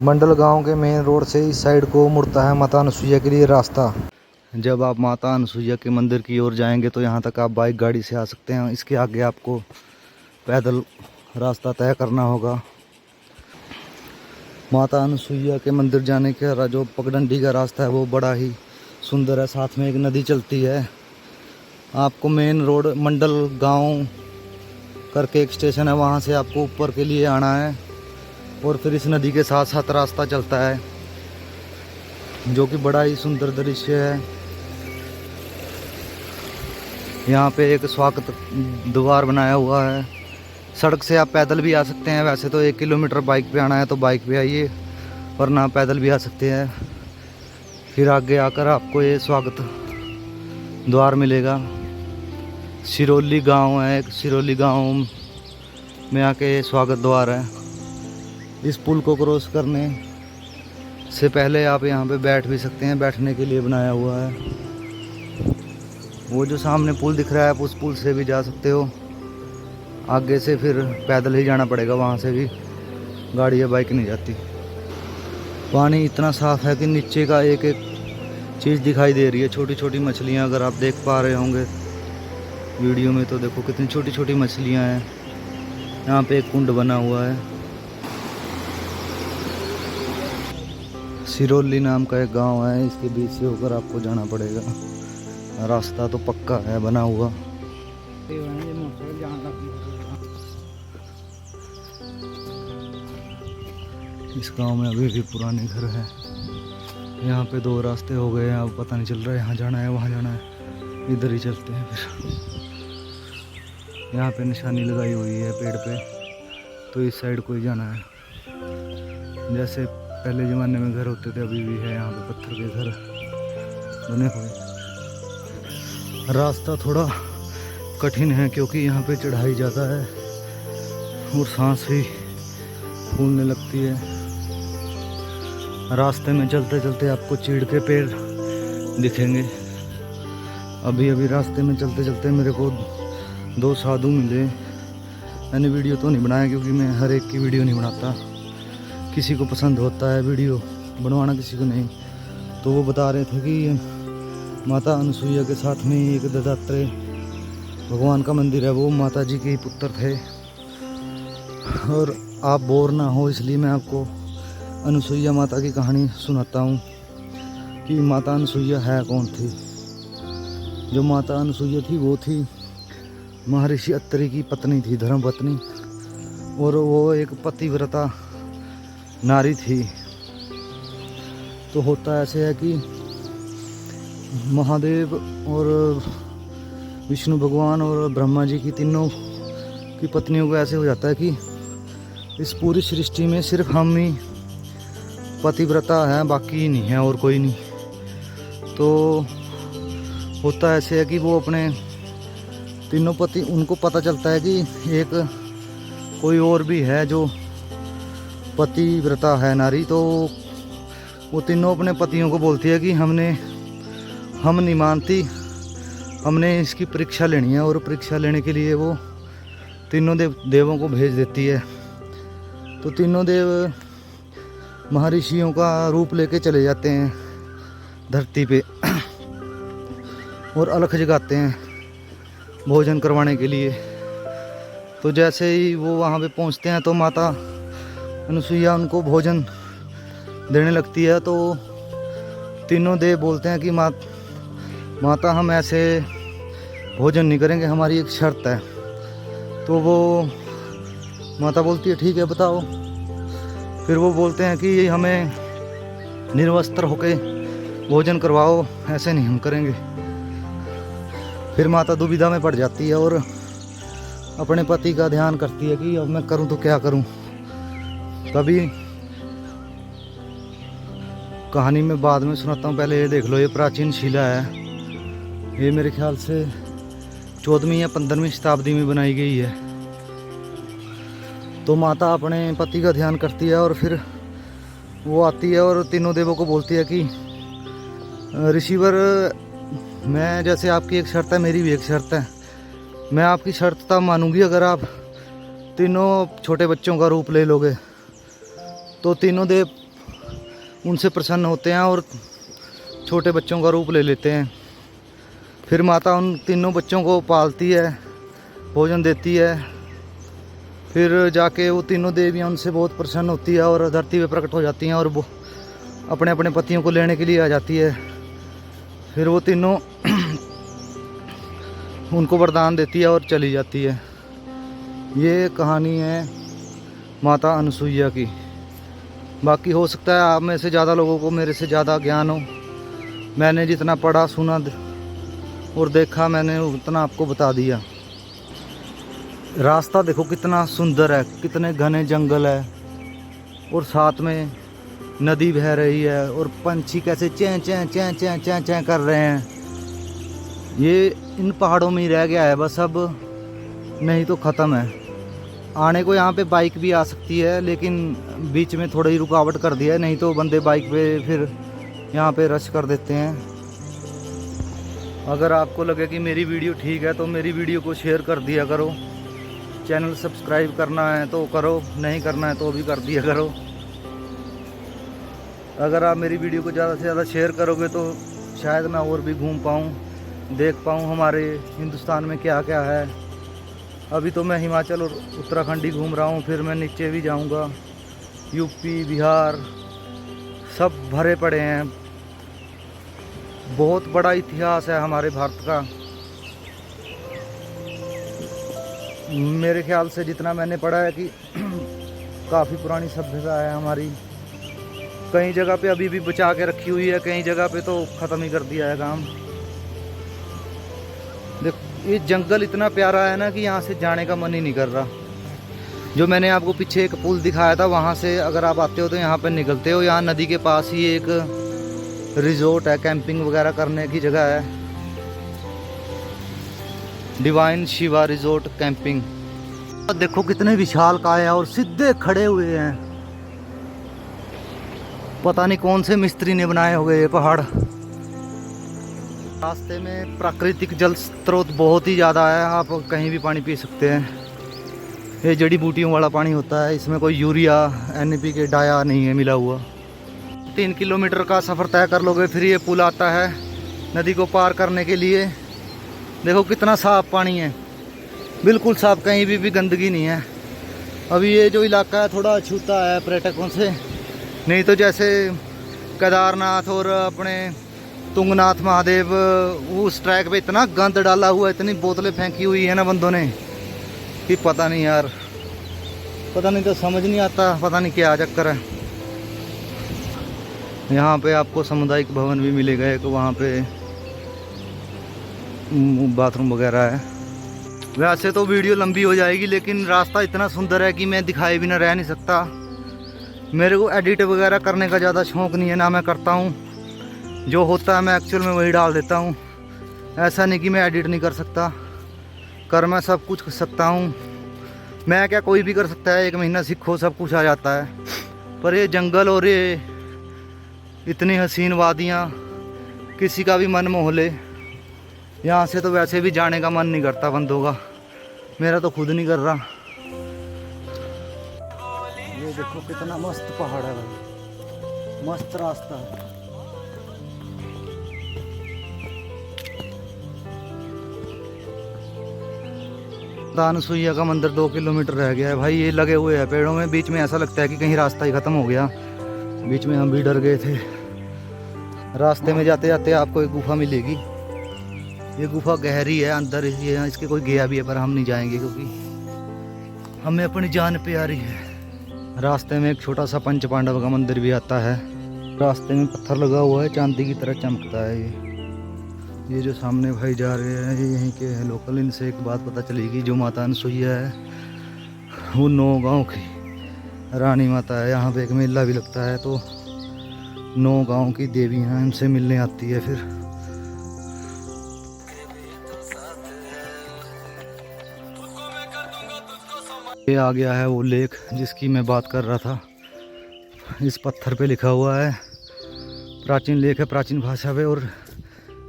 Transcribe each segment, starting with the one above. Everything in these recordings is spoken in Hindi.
मंडल गांव के मेन रोड से इस साइड को मुड़ता है माता अनसुईया के लिए रास्ता। जब आप माता अनसुईया के मंदिर की ओर जाएंगे तो यहाँ तक आप बाइक गाड़ी से आ सकते हैं। इसके आगे आपको पैदल रास्ता तय करना होगा। माता अनसुईया के मंदिर जाने का जो पगडंडी का रास्ता है वो बड़ा ही सुंदर है। साथ में एक नदी चलती है। आपको मेन रोड मंडल गांव करके एक स्टेशन है, वहाँ से आपको ऊपर के लिए आना है और फिर इस नदी के साथ साथ रास्ता चलता है जो कि बड़ा ही सुंदर दृश्य है। यहाँ पे एक स्वागत द्वार बनाया हुआ है। सड़क से आप पैदल भी आ सकते हैं। वैसे तो 1 किलोमीटर बाइक पे आना है तो बाइक पे आइए, वरना पैदल भी आ सकते हैं। फिर आगे आकर आपको ये स्वागत द्वार मिलेगा। सिरोली गांव है, एक सिरोली गांव में आके स्वागत द्वार है। इस पुल को क्रॉस करने से पहले आप यहाँ पे बैठ भी सकते हैं, बैठने के लिए बनाया हुआ है। वो जो सामने पुल दिख रहा है उस पुल से भी जा सकते हो। आगे से फिर पैदल ही जाना पड़ेगा, वहाँ से भी गाड़ी या बाइक नहीं जाती। पानी इतना साफ़ है कि नीचे का एक एक चीज़ दिखाई दे रही है। छोटी छोटी मछलियाँ, अगर आप देख पा रहे होंगे वीडियो में तो देखो कितनी छोटी छोटी मछलियाँ हैं। यहाँ पे एक कुंड बना हुआ है। सिरोली नाम का एक गांव है, इसके बीच से होकर आपको जाना पड़ेगा। रास्ता तो पक्का है बना हुआ। इस गांव में अभी भी पुराने घर हैं। यहाँ पे 2 रास्ते हो गए हैं, अब पता नहीं चल रहा है यहाँ जाना है वहाँ जाना है। इधर ही चलते हैं फिर। यहाँ पे निशानी लगाई हुई है पेड़ पे, तो इस साइड को ही जाना है। जैसे पहले ज़माने में घर होते थे अभी भी है यहाँ पे पत्थर के घर बने हुए। रास्ता थोड़ा कठिन है क्योंकि यहाँ पे चढ़ाई ज़्यादा है और सांस भी फूलने लगती है। रास्ते में चलते चलते आपको चीड़ के पेड़ दिखेंगे। अभी अभी रास्ते में चलते चलते मेरे को 2 साधु मिले। मैंने वीडियो तो नहीं बनाया क्योंकि मैं हर एक की वीडियो नहीं बनाता। किसी को पसंद होता है वीडियो बनवाना, किसी को नहीं। तो वो बता रहे थे कि माता अनसुईया के साथ में एक दत्तात्रेय भगवान का मंदिर है, वो माता जी के ही पुत्र थे। और आप बोर ना हो इसलिए मैं आपको अनसुईया माता की कहानी सुनाता हूँ कि माता अनसुईया है कौन थी। जो माता अनसुईया थी वो थी महर्षि अत्रि की पत्नी थी, धर्म पत्नी। और वो एक पतिव्रता नारी थी। तो होता ऐसे है कि महादेव और विष्णु भगवान और ब्रह्मा जी की तीनों की पत्नियों को ऐसे हो जाता है कि इस पूरी सृष्टि में सिर्फ हम ही पतिव्रता हैं, बाकी नहीं है और कोई नहीं। तो होता ऐसे है कि वो अपने तीनों पति, उनको पता चलता है कि एक कोई और भी है जो पतिव्रता है नारी। तो वो तीनों अपने पतियों को बोलती है कि हम नहीं मानती, हमने इसकी परीक्षा लेनी है। और परीक्षा लेने के लिए वो तीनों देवों को भेज देती है। तो तीनों देव महर्षियों का रूप लेके चले जाते हैं धरती पे और अलख जगाते हैं भोजन करवाने के लिए। तो जैसे ही वो वहाँ पे पहुँचते हैं तो माता अनसुईया उनको भोजन देने लगती है। तो तीनों देव बोलते हैं कि माता हम ऐसे भोजन नहीं करेंगे, हमारी एक शर्त है। तो वो माता बोलती है ठीक है बताओ। फिर वो बोलते हैं कि हमें निर्वस्त्र होके भोजन करवाओ, ऐसे नहीं हम करेंगे। फिर माता दुविधा में पड़ जाती है और अपने पति का ध्यान करती है कि अब मैं करूं तो क्या करूं। तभी कहानी में बाद में सुनाता हूं, पहले ये देख लो। ये प्राचीन शिला है, ये मेरे ख्याल से 14वीं या 15वीं शताब्दी में बनाई गई है। तो माता अपने पति का ध्यान करती है और फिर वो आती है और तीनों देवों को बोलती है कि ऋषिवर, मैं जैसे आपकी एक शर्त है मेरी भी एक शर्त है। मैं आपकी शर्त तब मानूंगी अगर आप तीनों छोटे बच्चों का रूप ले लोगे। तो तीनों देव उनसे प्रसन्न होते हैं और छोटे बच्चों का रूप ले लेते हैं। फिर माता उन तीनों बच्चों को पालती है, भोजन देती है। फिर जाके वो तीनों देवियाँ उनसे बहुत प्रसन्न होती है और धरती पे प्रकट हो जाती हैं और वो अपने अपने पतियों को लेने के लिए आ जाती है। फिर वो तीनों उनको वरदान देती है और चली जाती है। ये कहानी है माता अनसुईया की। बाकी हो सकता है आप में से ज़्यादा लोगों को मेरे से ज़्यादा ज्ञान हो। मैंने जितना पढ़ा सुना और देखा मैंने उतना आपको बता दिया। रास्ता देखो कितना सुंदर है, कितने घने जंगल है और साथ में नदी बह रही है और पंछी कैसे चैं चैं चैं चैं चैं चैं कर रहे हैं। ये इन पहाड़ों में ही रह गया है बस, अब नहीं तो ख़त्म है। आने को यहाँ पे बाइक भी आ सकती है, लेकिन बीच में थोड़ी रुकावट कर दिया है, नहीं तो बंदे बाइक पे फिर यहाँ पे रश कर देते हैं। अगर आपको लगे कि मेरी वीडियो ठीक है तो मेरी वीडियो को शेयर कर दिया करो। चैनल सब्सक्राइब करना है तो करो, नहीं करना है तो भी कर दिया करो। अगर आप मेरी वीडियो को ज़्यादा से ज़्यादा शेयर करोगे तो शायद मैं और भी घूम पाऊँ, देख पाऊँ हमारे हिंदुस्तान में क्या क्या है। अभी तो मैं हिमाचल और उत्तराखंड ही घूम रहा हूँ, फिर मैं नीचे भी जाऊँगा। यूपी, बिहार सब भरे पड़े हैं। बहुत बड़ा इतिहास है हमारे भारत का। मेरे ख्याल से जितना मैंने पढ़ा है कि काफ़ी पुरानी सभ्यता है हमारी। कई जगह पे अभी भी बचा के रखी हुई है, कई जगह पे तो ख़त्म ही कर दिया है काम। देखो ये जंगल इतना प्यारा है ना कि यहाँ से जाने का मन ही नहीं कर रहा। जो मैंने आपको पीछे एक पुल दिखाया था, वहाँ से अगर आप आते हो तो यहाँ पर निकलते हो। यहाँ नदी के पास ही एक रिजोर्ट है, कैंपिंग वगैरह करने की जगह है, डिवाइन शिवा रिजोर्ट कैंपिंग। देखो कितने विशाल काय है और सीधे खड़े हुए हैं। पता नहीं कौन से मिस्त्री ने बनाए होंगे ये पहाड़। रास्ते में प्राकृतिक जल स्रोत बहुत ही ज़्यादा है, आप कहीं भी पानी पी सकते हैं। ये जड़ी बूटियों वाला पानी होता है, इसमें कोई यूरिया NPK डाया नहीं है मिला हुआ। 3 किलोमीटर का सफ़र तय कर लोगे फिर ये पुल आता है नदी को पार करने के लिए। देखो कितना साफ़ पानी है, बिल्कुल साफ़, कहीं भी गंदगी नहीं है। अभी ये जो इलाका है थोड़ा अछूता है पर्यटकों से, नहीं तो जैसे केदारनाथ और अपने तुंगनाथ महादेव उस ट्रैक पे इतना गंद डाला हुआ है, इतनी बोतलें फेंकी हुई है ना बंदों ने कि पता नहीं यार, पता नहीं तो समझ नहीं आता, पता नहीं क्या चक्कर है। यहाँ पे आपको सामुदायिक भवन भी मिलेगा एक, वहाँ पे बाथरूम वगैरह है। वैसे तो वीडियो लंबी हो जाएगी, लेकिन रास्ता इतना सुंदर है कि मैं दिखाए बिना रह नहीं सकता। मेरे को एडिट वगैरह करने का ज़्यादा शौक़ नहीं है, ना मैं करता हूँ। जो होता है मैं एक्चुअल में वही डाल देता हूँ। ऐसा नहीं कि मैं एडिट नहीं कर सकता, कर मैं सब कुछ कर सकता हूँ। मैं क्या, कोई भी कर सकता है, 1 महीना सीखो सब कुछ आ जाता है। पर ये जंगल और ये इतनी हसीन वादियाँ किसी का भी मन मोह ले। यहाँ से तो वैसे भी जाने का मन नहीं करता बंदों का, मेरा तो खुद नहीं कर रहा। ये देखो कितना मस्त पहाड़ है भाई, मस्त रास्ता है। अनसुईया का मंदिर 2 किलोमीटर रह गया है भाई। ये लगे हुए हैं पेड़ों में, बीच में ऐसा लगता है कि कहीं रास्ता ही ख़त्म हो गया। बीच में हम भी डर गए थे। रास्ते में जाते जाते आपको एक गुफा मिलेगी। ये गुफा गहरी है, अंदर ये इसके कोई गया भी है, पर हम नहीं जाएंगे क्योंकि हमें अपनी जान प्यारी है। रास्ते में एक छोटा सा पंच पांडव का मंदिर भी आता है। रास्ते में पत्थर लगा हुआ है, चांदी की तरह चमकता है। ये जो सामने भाई जा रहे हैं ये यहीं के हैं लोकल। इनसे एक बात पता चलेगी, जो माता अनसुईया है वो 9 गाँव की रानी माता है। यहाँ पे एक मेला भी लगता है, तो 9 गाँव की देवियाँ इनसे मिलने आती है। फिर ये आ गया है वो लेक जिसकी मैं बात कर रहा था। इस पत्थर पे लिखा हुआ है, प्राचीन लेक है प्राचीन भाषा पे, और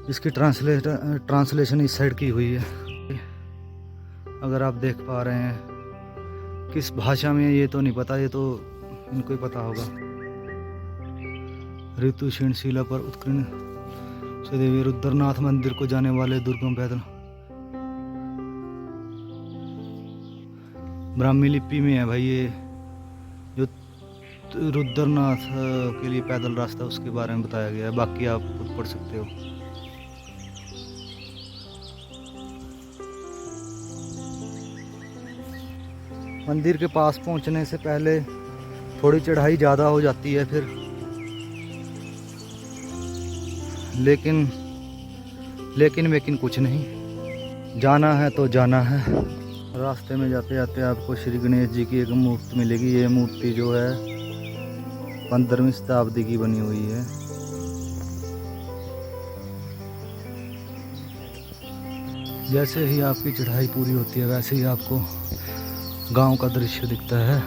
इसकी ट्रांसलेशन इस साइड की हुई है। अगर आप देख पा रहे हैं किस भाषा में ये तो नहीं पता, ये तो इनको ही पता होगा। ऋतुषीण शिला पर उत्कीर्ण से देवी रुद्रनाथ मंदिर को जाने वाले दुर्गम पैदल ब्राह्मी लिपि में है भाई। ये जो रुद्रनाथ के लिए पैदल रास्ता उसके बारे में बताया गया है, बाकी आप खुद पढ़ सकते हो। मंदिर के पास पहुंचने से पहले थोड़ी चढ़ाई ज़्यादा हो जाती है फिर, लेकिन कुछ नहीं, जाना है तो जाना है। रास्ते में जाते जाते आपको श्री गणेश जी की एक मूर्ति मिलेगी। ये मूर्ति जो है 15वीं शताब्दी की बनी हुई है। जैसे ही आपकी चढ़ाई पूरी होती है वैसे ही आपको गांव का दृश्य दिखता है।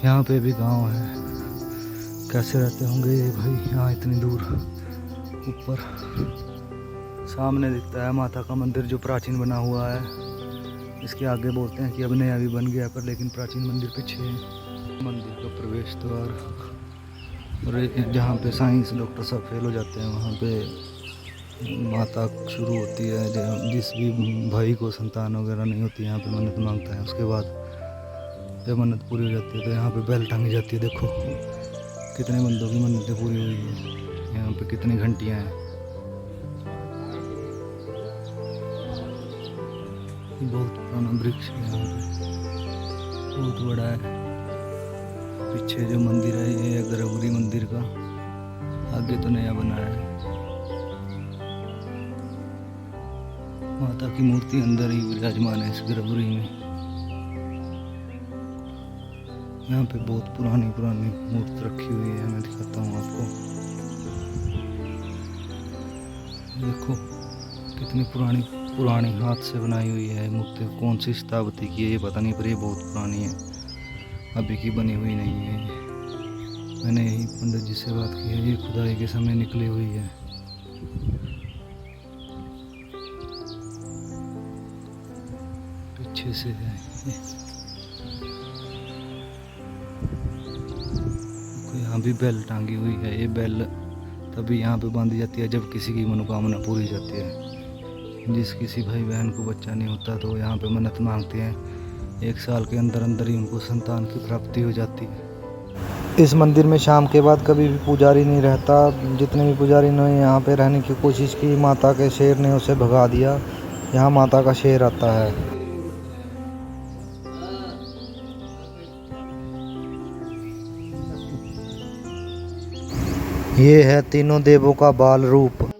यहाँ पे भी गांव है। कैसे रहते होंगे ये भाई यहाँ इतनी दूर ऊपर। सामने दिखता है माता का मंदिर जो प्राचीन बना हुआ है। इसके आगे बोलते हैं कि अब नया भी बन गया पर लेकिन प्राचीन मंदिर पीछे है। मंदिर का प्रवेश द्वार, और जहाँ पे साइंस डॉक्टर सब फेल हो जाते हैं वहाँ पे माता शुरू होती है। जिस भी भाई को संतान वगैरह नहीं होती यहाँ पे मन्नत मांगता है, उसके बाद जब मन्नत पूरी हो जाती है तो यहाँ पे बेल टांगी जाती है। देखो कितने बंदों की मन्नतें पूरी हुई है। यहाँ पे कितनी घंटियाँ हैं। बहुत पुराना वृक्ष है यहाँ पे, बहुत बड़ा है। पीछे जो मंदिर है ये गर्भगृह मंदिर का, आगे तो नया बना है। माता की मूर्ति अंदर ही विराजमान है इस गर्भगृह में। यहाँ पे बहुत पुरानी मूर्ति रखी हुई है, मैं दिखाता हूँ आपको। देखो कितनी पुरानी हाथ से बनाई हुई है मूर्ति। कौन सी शताब्दी की है ये पता नहीं, पर ये बहुत पुरानी है, अभी की बनी हुई नहीं है। मैंने यही पंडित जी से बात की है, ये खुदाई के समय निकली हुई है। पीछे से है यहाँ भी बेल टांगी हुई है। ये बेल तभी यहाँ पे बांधी जाती है जब किसी की मनोकामना पूरी जाती है। जिस किसी भाई बहन को बच्चा नहीं होता तो यहाँ पे मन्नत मांगते हैं। 1 साल के अंदर अंदर ही उनको संतान की प्राप्ति हो जाती है। इस मंदिर में शाम के बाद कभी भी पुजारी नहीं रहता। जितने भी पुजारी ने यहाँ पे रहने की कोशिश की, माता के शेर ने उसे भगा दिया। यहाँ माता का शेर आता है। ये है तीनों देवों का बाल रूप।